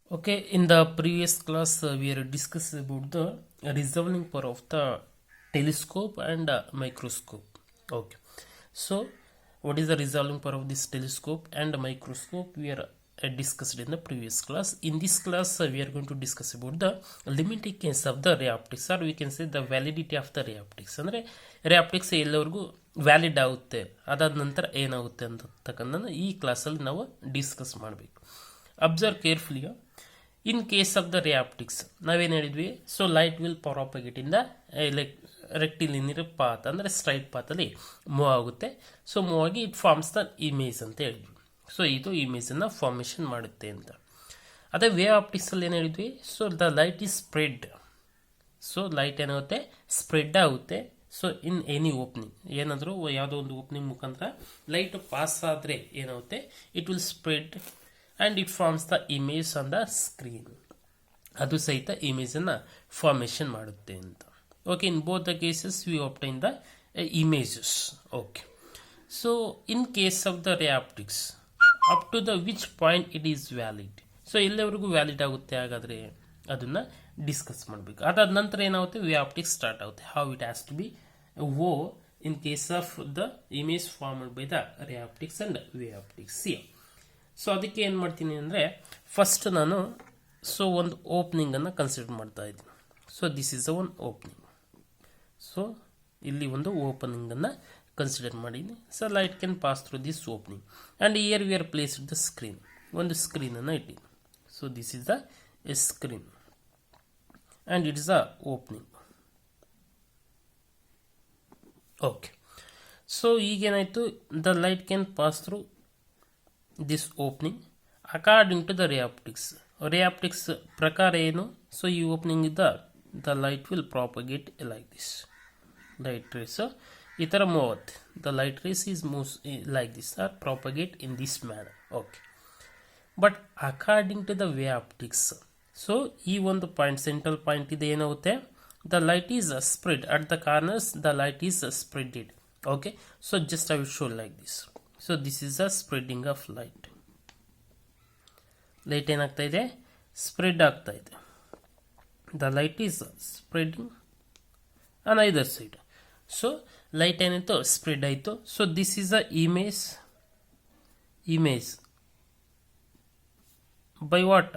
Okay, in the previous class, we are discussing about the resolving power of the telescope and microscope. Okay, so what is the resolving power of this telescope and microscope? We are discussed in the previous class. In this class, we are going to discuss about the limiting case of the ray optics, or we can say the validity of the ray optics. ಅಂದರೆ ray optics ಎಲ್ಲವರೆಗೂ valid ಆಗುತ್ತೆ, ಅದಾದ ನಂತರ ಏನಾಗುತ್ತೆ ಅಂತಕ್ಕಂಥ ಈ ಕ್ಲಾಸಲ್ಲಿ ನಾವು discuss ಮಾಡಬೇಕು. Observe carefully. In case of the ray optics ನಾವೇನು ಹೇಳಿದ್ವಿ, so light will propagate in the like rectilinear path, ಅಂದರೆ ಸ್ಟ್ರೈಟ್ ಪಾತಲ್ಲಿ ಮೂವ್ ಆಗುತ್ತೆ. ಸೊ ಮೂವ್ ಆಗಿ ಇಟ್ ಫಾರ್ಮ್ಸ್ ದ ಇಮೇಜ್ ಅಂತ ಹೇಳಿದ್ವಿ. ಸೊ ಇದು ಇಮೇಜನ್ನು ಫಾರ್ಮೇಷನ್ ಮಾಡುತ್ತೆ ಅಂತ. ಅದೇ ವೇ ಆಪ್ಟಿಕ್ಸಲ್ಲಿ ಏನು ಹೇಳಿದ್ವಿ, so the light is spread. So light ಏನಾಗುತ್ತೆ, ಸ್ಪ್ರೆಡ್ ಆಗುತ್ತೆ. ಸೊ ಇನ್ ಎನಿ ಓಪನಿಂಗ್, ಏನಾದರೂ ಯಾವುದೋ ಒಂದು ಓಪನಿಂಗ್ ಮುಖಾಂತರ ಲೈಟ್ ಪಾಸ್ ಆದರೆ ಏನಾಗುತ್ತೆ, it will spread and it forms the image on the screen. ಅದು ಸಹಿತ ಇಮೇಜನ್ನು ಫಾರ್ಮೇಷನ್ ಮಾಡುತ್ತೆ ಅಂತ. Okay, in both the cases we obtain the images. Okay, so in case of the ray optics up to the which point it is valid. So ಎಲ್ಲವರೆಗೂ valid ಆಗುತ್ತೆ, ಹಾಗಾದರೆ ಅದನ್ನು discuss ಮಾಡಬೇಕು. ಅದಾದ ನಂತರ ಏನಾಗುತ್ತೆ, ವೇ ಆಪ್ಟಿಕ್ಸ್ ಸ್ಟಾರ್ಟ್ ಆಗುತ್ತೆ. How it has to be oh in case of the image formed by the ray optics and wave optics. So ಅದಕ್ಕೆ ಏನು ಮಾಡ್ತೀನಿ ಅಂದರೆ, ಫಸ್ಟ್ ನಾನು ಒಂದು ಓಪನಿಂಗನ್ನು ಕನ್ಸಿಡರ್ ಮಾಡ್ತಾ ಇದ್ದೀನಿ. So this is one opening. So ಇಲ್ಲಿ ಒಂದು ಓಪನಿಂಗನ್ನು ಕನ್ಸಿಡರ್ ಮಾಡಿದ್ದೀನಿ. So light can pass through this opening and here we are placed the screen. ಒಂದು ಸ್ಕ್ರೀನನ್ನು ಇಟ್ಟಿದ್ದೀನಿ. So this is the screen and it is the opening. Okay, so ಈಗೇನಾಯಿತು, the light can pass through this opening according to the ray optics. Ray optics ಪ್ರಕಾರ ಏನು, so ಈ opening ಇದ್ದ the light will propagate like this. Light rays ಈ ಥರ move ಆಗುತ್ತೆ. The light rays is moves like this or propagate in this manner. Okay, but according to the wave optics, so ಈ ಒಂದು point, central point ಇದೆ, ಏನಾಗುತ್ತೆ, the light is spread at the corners, the light is spreaded. Okay, so just I will show like this. So this is a spreading of light. Light ಏನಾಗ್ತಾ ಇದೆ, spread ಆಗ್ತಾ ಇದೆ. The light is spreading on either side. So light ಏನಾಯಿತು, spread ಆಯಿತು. So this is a image by what,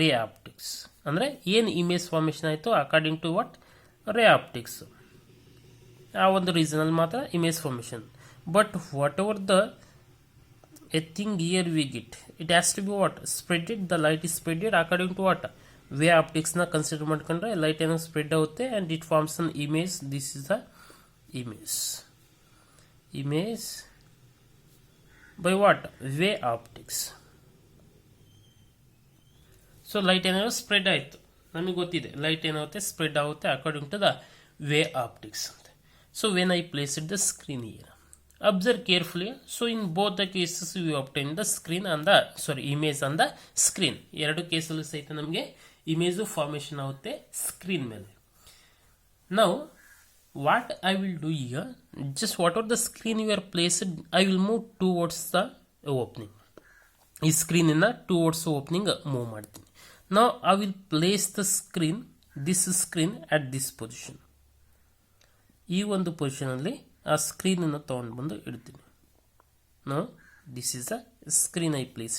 ray optics. ಅಂದರೆ ಏನು image formation ಆಯಿತು according to what, ray optics. ಆ ಒಂದು ರೀಸನಲ್ಲಿ ಮಾತ್ರ image formation. But whatever the a thing here we get, it has to be what, spreaded. The light is spreaded according to what, way optics na consider ಮಾಡ್ಕೊಂಡ್ರೆ light ಏನೋ spread ಆಗುತ್ತೆ and it forms an image. This is the image by what, way optics. So light ಏನೋ spread ಆಯಿತು, ನಮಗೆ ಗೊತ್ತಿದೆ light ಏನಾಗುತ್ತೆ, spread ಆಗುತ್ತೆ according to the wave optics ಅಂತ. So when I place it the screen here, observe carefully. So in both the cases we obtain the screen and the image on the screen. ಎರಡು ಕೇಸಲ್ಲೂ ಸಹಿತ ನಮಗೆ image formation ಆಗುತ್ತೆ screen ಮೇಲೆ. Now what I will do here, just what are the screen you are placed, I will move towards the opening. ಈ ಸ್ಕ್ರೀನಿನ towards opening move ಮಾಡ್ತೀನಿ. Now I will place the screen, this screen at this position. ಈ ಒಂದು ಪೊಸಿಷನಲ್ಲಿ ಆ ಸ್ಕ್ರೀನನ್ನು ತೊಗೊಂಡು ಬಂದು ಇಡ್ತೀನಿ. No this is the screen I place.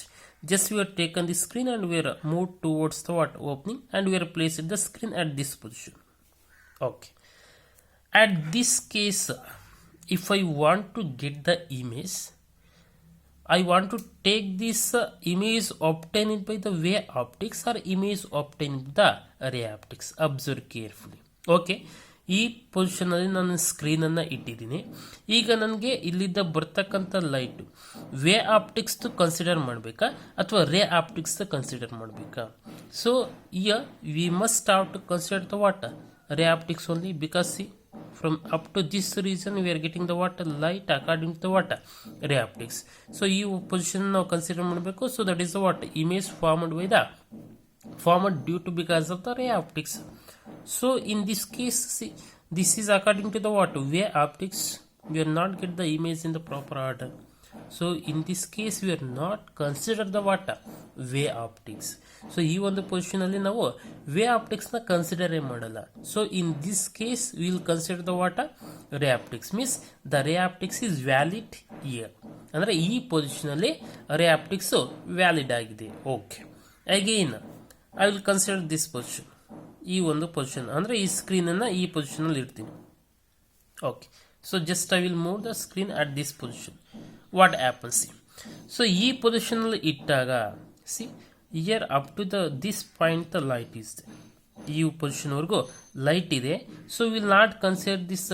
Just we are taken the screen and we R move towards the what, opening, and we are placed the screen at this position. Okay, at this case if I want to get the image, I want to take this image obtained by the way optics or image obtained by the ray optics. Observe carefully. Okay, ಈ ಪೊಸಿಷನಲ್ಲಿ ನಾನು ಸ್ಕ್ರೀನನ್ನು ಇಟ್ಟಿದ್ದೀನಿ. ಈಗ ನನಗೆ ಇಲ್ಲಿದ್ದ ಬರ್ತಕ್ಕಂಥ light way optics consider ಮಾಡಬೇಕಾ ಅಥವಾ ray optics consider ಮಾಡಬೇಕಾ? So here we must have to consider the what, ray optics only, because see from up to this region we are getting the what, light according to the what, ray optics. So ಈ position ನಾವು consider ಮಾಡಬೇಕು. So that is the what, image formed due to because of the ray optics. So in this case, see, this is according to the what, way optics. We will not get the image in the proper order. So in this case we are not consider the what way optics. So ಈ ಒಂದು position ಅಲ್ಲಿ ನಾವು way optics ನ consider ಮಾಡಲ್ಲ. So in this case will consider the what ray optics means the ray optics is valid year. ಅಂದ್ರೆ ಈ position ಅಲ್ಲಿ ರೇ ಆಪ್ಟಿಕ್ಸ್ ವ್ಯಾಲಿಡ್ ಆಗಿದೆ. Okay, again I will consider this position. ಈ ಒಂದು ಪೊಸಿಷನ್ ಅಂದ್ರೆ ಈ ಸ್ಕ್ರೀನ್ ಅನ್ನ ಈ ಪೊಸಿಷನ್ ಅಲ್ಲಿ ಇಡ್ತೀನಿ. Okay, so just I will move the screen at this position. What happens? See, so ಈ position ಅಲ್ಲಿ ಇಟ್ಟಾಗ see here up to the this point the light is there. ಈ ಪೊಸಿಷನ್ ವರೆಗೂ ಲೈಟ್ ಇದೆ. So will not consider this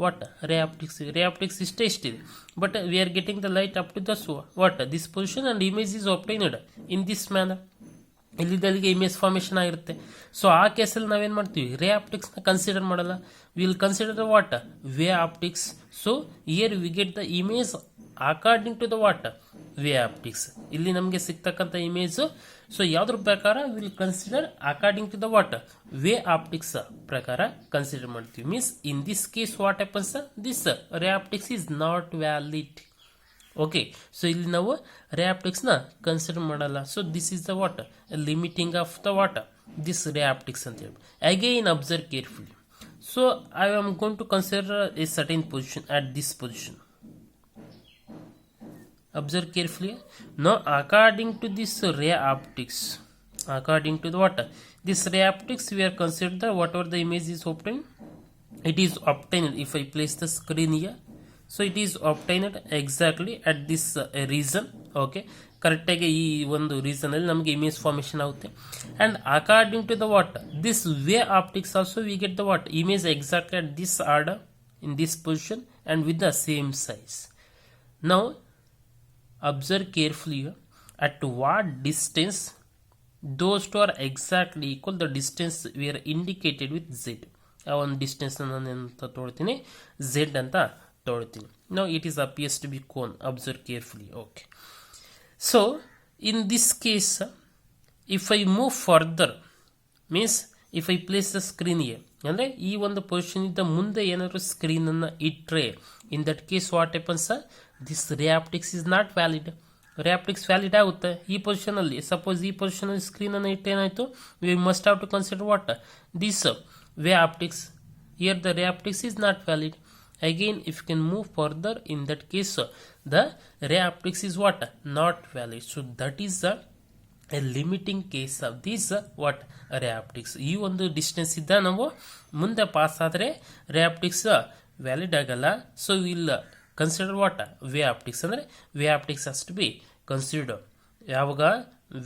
what ray optics. Ray optics ಇಷ್ಟೇ ಇಷ್ಟಿದೆ, but we are getting the light up to the what this position and image is obtained in this manner. ಇಲ್ಲಿದ್ದಲ್ಲಿಗೆ image formation ಆಗಿರುತ್ತೆ. So ಆ ಕೇಸಲ್ಲಿ ನಾವೇನು ಮಾಡ್ತೀವಿ, ರೇ ಆಪ್ಟಿಕ್ಸ್ನ ಕನ್ಸಿಡರ್ ಮಾಡಲ್ಲ. Will consider the what wave optics. So here we get the image according to the what wave optics. ಇಲ್ಲಿ ನಮಗೆ ಸಿಗ್ತಕ್ಕಂಥ ಇಮೇಜ್ ಸೊ ಯಾವ್ದ್ರ ಪ್ರಕಾರ will consider according to the what wave optics ಪ್ರಕಾರ ಕನ್ಸಿಡರ್ ಮಾಡ್ತೀವಿ. Means in this case what happens, this ray optics is not valid. Okay, so ಇಲ್ಲಿ ನಾವು ray optics ನ ಕನ್ಸಿಡರ್ ಮಾಡಲ್ಲ. So this is the what limiting of the what this ray optics ಅಂತ ಹೇಳಿ. Again observe carefully. So I am going to consider a certain position at this position. Observe carefully. Now according to this ray optics, according to the what this ray optics, we are considered the whatever the image is obtained, it is obtained. If I place the screen here, so it is obtained exactly at this region. Okay, correct ಆಗಿ ಈ ಒಂದು reason ಅಲ್ಲಿ ನಮಗೆ image formation ಆಗುತ್ತೆ. And according to the what this wave optics also we get the what image exactly at this order in this position and with the same size. Now observe carefully at what distance those two are exactly equal. The distance we are indicated with z. ಆ ಒಂದು distance ನಾನು ಅಂತ ತೊಗೊಳ್ತೀನಿ, z ಅಂತ ತೊಗೊಳ್ತೀನಿ. Now it is appears to be cone. Observe carefully. Okay, so in this case if I move further means if I place the screen here, ಅಂದರೆ ಈ ಒಂದು ಪೊಸಿಷನ್ ಇಂದ ಮುಂದೆ ಏನಾದರೂ ಸ್ಕ್ರೀನ್ ಅನ್ನ ಇಟ್ರೆ in that case what happens, this ray optics is not valid. ರೇ optics valid ಆಗುತ್ತೆ ಈ ಪೊಸಿಷನ್ ಅಲ್ಲಿ. ಸಪೋಸ್ ಈ ಪೊಸಿಷನ್ ಅಲ್ಲಿ ಸ್ಕ್ರೀನ್ ಅನ್ನು ಇಟ್ಟೇನಾಯ್ತು, we must have to consider what this wave optics. Here the ray optics is not valid. Again, if you can move further, in that case the ray optics is what not valid. So that is a limiting case of this what ray optics. ಈ ಒಂದು distance ಇದ್ದ ನಾವು ಮುಂದೆ pass ಆದರೆ ray optics valid ಆಗಲ್ಲ. So will consider what wave optics. ಅಂದರೆ wave optics has to be consider ಯಾವಾಗ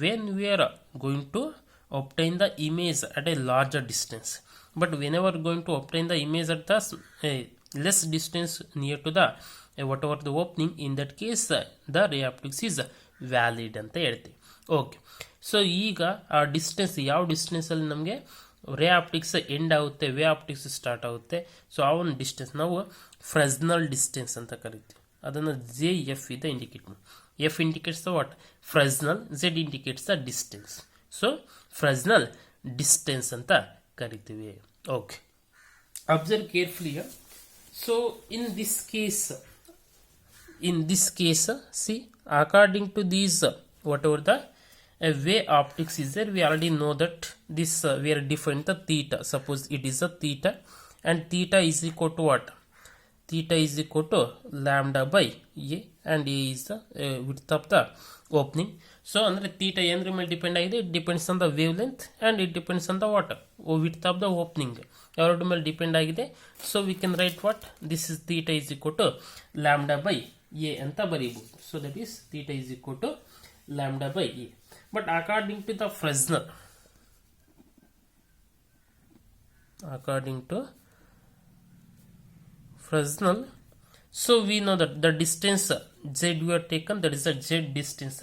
when we are going to obtain the image at a larger distance. But whenever going to obtain the image at the less distance near to the whatever the opening, in that case the ray optics is valid ಅಂತ ಹೇಳ್ತೀವಿ. Okay, so ಈಗ ಆ distance ಯಾವ distance ಅಲ್ಲಿ ನಮಗೆ ray optics end ಆಗುತ್ತೆ, way optics start ಆಗುತ್ತೆ. So ಆ ಒಂದು ಡಿಸ್ಟೆನ್ಸ್ ನಾವು ಫ್ರೆಸ್ನಲ್ ಡಿಸ್ಟೆನ್ಸ್ ಅಂತ ಕರಿತೀವಿ. ಅದನ್ನು JF ಇಂದ ಇಂಡಿಕೇಟ್ ಮಾಡಿ. F indicates the what Fresnel, Z indicates the distance. So Fresnel distance ಅಂತ ಕರಿತೀವಿ. Okay, observe carefully. So in this case see according to these whatever the way optics is there, we already know that this we are defined the theta. Suppose it is a theta and theta is equal to what? Theta is equal to lambda by a and a is the width of the opening. So andre theta ಏನ್ರ ಮೇಲೆ depend ಆಗಿದೆ, it depends on the wavelength and it depends on the what width of the opening. ಎರಡು ಮೇಲೆ depend ಆಗಿದೆ. So we can write what this is theta is equal to lambda by a ಅಂತ ಬರೀಬಹುದು. So that is theta is equal to lambda by a. But according to the Fresnel, so we know that the distance z we are taken, that is the z distance.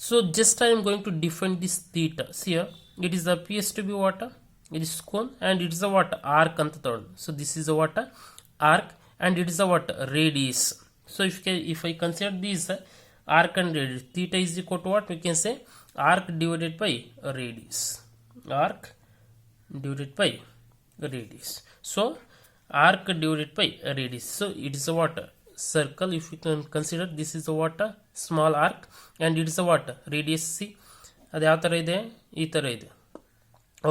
So just I am going to define this theta. See here, it is appears to be what? It is cone and it is a what arc anta ತಗೊಂಡು. So this is a what arc and it is a what radius. So if I consider this arc and radius, theta is equal to what? We can say arc divided by radius. Arc divided by radius. So arc divided by radius. So it is a what circle, if you can consider this is a what, small arc, and it is a what, radius c. ಅದು ಯಾವ ಥರ ಇದೆ, ಈ ಥರ ಇದೆ.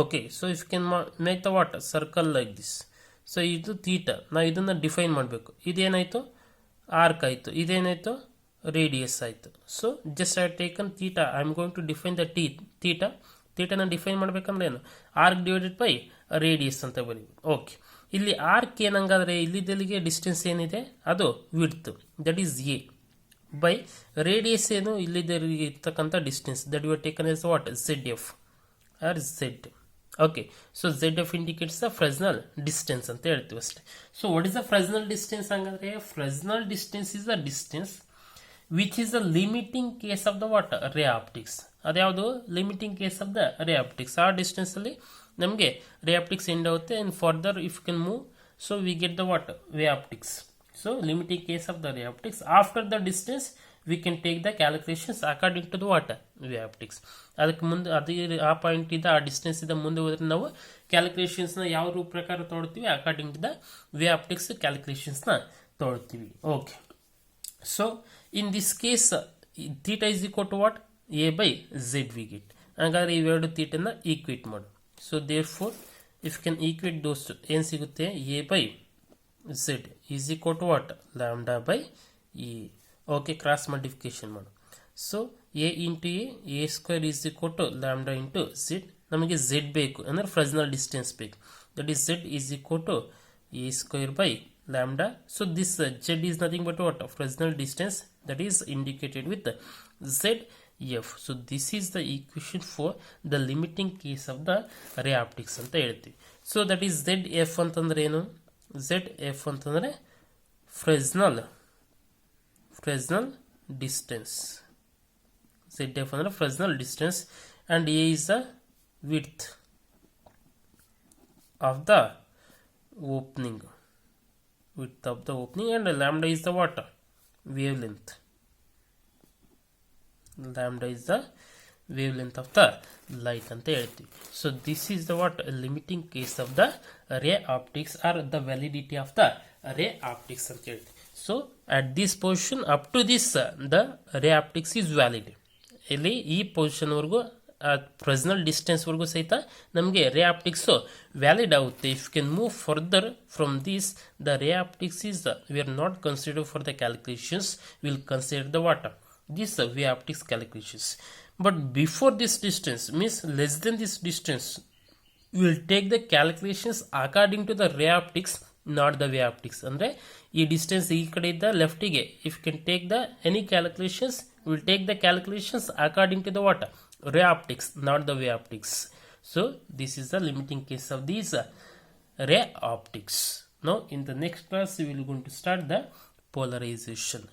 Okay, so if you can make the what, circle like this. So ಇದು theta, ನಾವು ಇದನ್ನು ಡಿಫೈನ್ ಮಾಡಬೇಕು. ಇದೇನಾಯಿತು, ಆರ್ಕ್ ಆಯಿತು. ಇದೇನಾಯಿತು, ರೇಡಿಯಸ್ ಆಯಿತು. So just I taken theta, I am going to define the theta. ಥೀಟಾನ ಡಿಫೈನ್ ಮಾಡಬೇಕಂದ್ರೆ ಏನು, ಆರ್ಕ್ ಡಿವೈಡೆಡ್ ಬೈ ರೇಡಿಯಸ್ ಅಂತ ಬರೀಬೇಕು. ಓಕೆ, ಇಲ್ಲಿ ಆರ್ಕ್ ಏನಂಗಾದ್ರೆ ಇಲ್ಲಿದ್ದಲ್ಲಿಗೆ ಡಿಸ್ಟೆನ್ಸ್ ಏನಿದೆ ಅದು width, that is a, by radius ಏನು ಇಲ್ಲಿದ್ದಲ್ಲಿಗೆ ಇರ್ತಕ್ಕಂಥ distance, that you taken as what, Z F R Z. Okay, so Z F indicates the Fresnel distance ಅಂತ ಹೇಳ್ತೀವಿ ಅಷ್ಟೇ. So what is the Fresnel distance ಹಂಗಂದ್ರೆ, Fresnel distance is the distance which is the limiting case of the what, ray optics. ಅದ್ಯಾವುದು, limiting case of the ray optics. ಆ distance ಅಲ್ಲಿ ನಮಗೆ ray optics end ಆಗುತ್ತೆ, and further if you can move, so we get the what, wave optics. So limiting case of the ray optics. After the distance we can take the calculations according to the what, wave optics. ಅದಕ್ಕೆ ಮುಂದೆ ಅದೇ ಆ point ಇಂದ ಆ distance ಇಂದ ಮುಂದೆ ಹೋದ್ರೆ ನಾವು ಕ್ಯಾಲ್ಕುಲೇಷನ್ಸ್ ನ ಯಾವ ರೂಪ ಪ್ರಕಾರ ತಗೊಳ್ತೀವಿ, according to the wave optics calculations ನ ತಗೊಳ್ತೀವಿ. Okay, so in this case theta is equal to what, a by Z we get. ಹಾಗಾದ್ರೆ ಇವೆರಡು ಥೀಟನ್ನ ಈಕ್ವೇಟ್ ಮಾಡು. So therefore if can equate those, ಏನು ಸಿಗುತ್ತೆ, a by Z is equal to what, lambda by e. Okay, cross multiplication ಮಾಡು. So a into a square is equal to lambda into Z. ನಮಗೆ Z ಬೇಕು ಅಂದರೆ Fresnel distance ಬೇಕು, that is Z is equal to a square by lambda. So this z is nothing but what, Fresnel distance, that is indicated with ZF. So this is the equation for the limiting case of the ray optics anta ಹೇಳ್ತೀವಿ. So that is ZF ಅಂತಂದ್ರೆ ಏನು, ZF ಅಂತಂದ್ರೆ Fresnel distance. ZF ಅಂದ್ರೆ Fresnel distance and A is the width of the opening. Width of the opening, and lambda is the what, wavelength. Lambda is the wavelength of the light anta ಹೇಳ್ತೀವಿ. So this is the what, limiting case of the ray optics or the validity of the ray optics anta ಹೇಳ್ತೀವಿ. So at this position up to this the ray optics is valid. ಇಲ್ಲಿ ಈ position ವರೆಗೂ Fresnel distance ವರೆಗೂ ಸಹಿತ ನಮಗೆ ray optics valid ಆಗುತ್ತೆ. If can move further from this, the ray optics is we are not consider for the calculations, will consider the what, this wave optics calculations. But before this distance means less than this distance, will take the calculations according to the ray optics, not the wave optics. ಅಂದರೆ ಈ distance ಈ ಕಡೆ ಇದ್ದ ಲೆಫ್ಟಿಗೆ, if can take the any calculations, will take the calculations according to the what, ray optics, not the wave optics. So this is the limiting case of these ray optics. Now in the next class we will going to start the polarization.